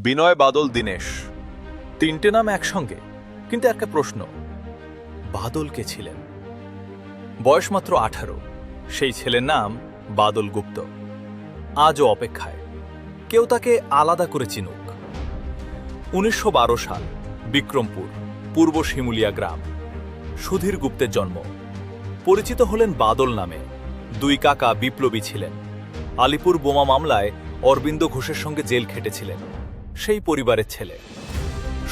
বিনয়, বাদল, দীনেশ, তিনটে নাম একসঙ্গে, কিন্তু একটা প্রশ্ন, বাদল কে ছিলেন? বয়স মাত্র 18, সেই ছেলের নাম বাদল গুপ্ত। আজও অপেক্ষায় কেউ তাকে আলাদা করে চিনুক। 1912 সাল, বিক্রমপুর, পূর্ব শিমুলিয়া গ্রাম। সুধীর গুপ্তের জন্ম। পরিচিত হলেন বাদল নামে। দুই কাকা বিপ্লবী ছিলেন। আলিপুর বোমা মামলায় অরবিন্দ ঘোষের সঙ্গে জেল খেটেছিলেন। সেই পরিবারের ছেলে।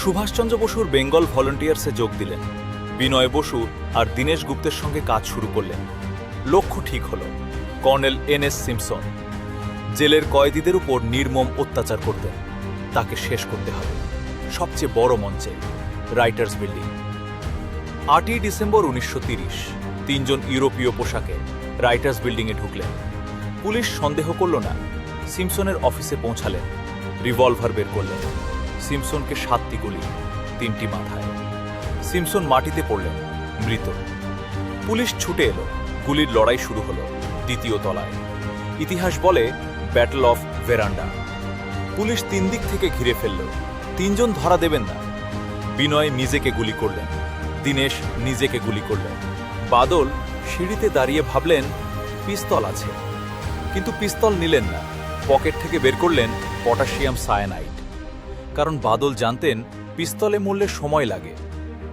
সুভাষচন্দ্র বসুর বেঙ্গল ভলান্টিয়ার্সে যোগ দিলেন। বিনয় বসু আর দীনেশ গুপ্তের সঙ্গে কাজ শুরু করলেন। লক্ষ্য ঠিক হল, কর্নেল NS সিম্পসন। জেলের কয়েদিদের উপর নির্মম অত্যাচার করতেন। তাকে শেষ করতে হবে, সবচেয়ে বড় মঞ্চে, রাইটার্স বিল্ডিং। 8ই ডিসেম্বর 1930, তিনজন ইউরোপীয় পোশাকে রাইটার্স বিল্ডিংয়ে ঢুকলেন। পুলিশ সন্দেহ করল না। সিম্পসনের অফিসে পৌঁছালেন। রিভলভার বের করলেন। সিম্পসনকে 7টি গুলি, 3টি মাথায়। সিম্পসন মাটিতে পড়লেন, মৃত। পুলিশ ছুটে এলো। গুলির লড়াই শুরু হলো দ্বিতীয় তলায়। ইতিহাস বলে ব্যাটল অফ ভেরান্ডা। পুলিশ 3 দিক থেকে ঘিরে ফেলল। 3 জন ধরা দেবেন না। বিনয় নিজেকে গুলি করলেন। দীনেশ নিজেকে গুলি করলেন। বাদল সিঁড়িতে দাঁড়িয়ে ভাবলেন পিস্তল আছে, কিন্তু পিস্তল নিলেন না। পকেট থেকে বের করলেন পটাশিয়াম সায়ানাইড। কারণ বাদল জানতেন পিস্তলে মরলে সময় লাগে।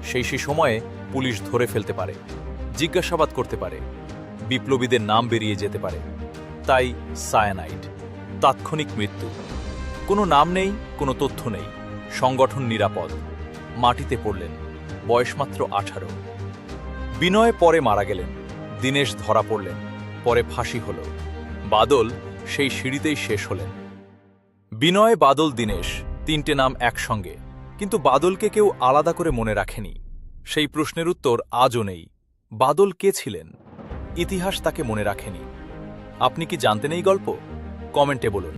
সেই সময়ে পুলিশ ধরে ফেলতে পারে, জিজ্ঞাসাবাদ করতে পারে, বিপ্লবীদের নাম বেরিয়ে যেতে পারে। তাই সায়ানাইড। তাৎক্ষণিক মৃত্যু। কোনো নাম নেই, কোনো তথ্য নেই। সংগঠন নিরাপদ। মাটিতে পড়লেন। বয়স মাত্র 18। বিনয় পরে মারা গেলেন। দীনেশ ধরা পড়লেন। পরে ফাঁসি হল। বাদল সেই সিঁড়িতেই শেষ হলেন। বিনয়, বাদল, দীনেশ, 3টে নাম একসঙ্গে, কিন্তু বাদলকে কেউ আলাদা করে মনে রাখেনি। সেই প্রশ্নের উত্তর আজও নেই। বাদল কে ছিলেন? ইতিহাস তাকে মনে রাখেনি। আপনি কি জানতেন এই গল্প? কমেন্টে বলুন।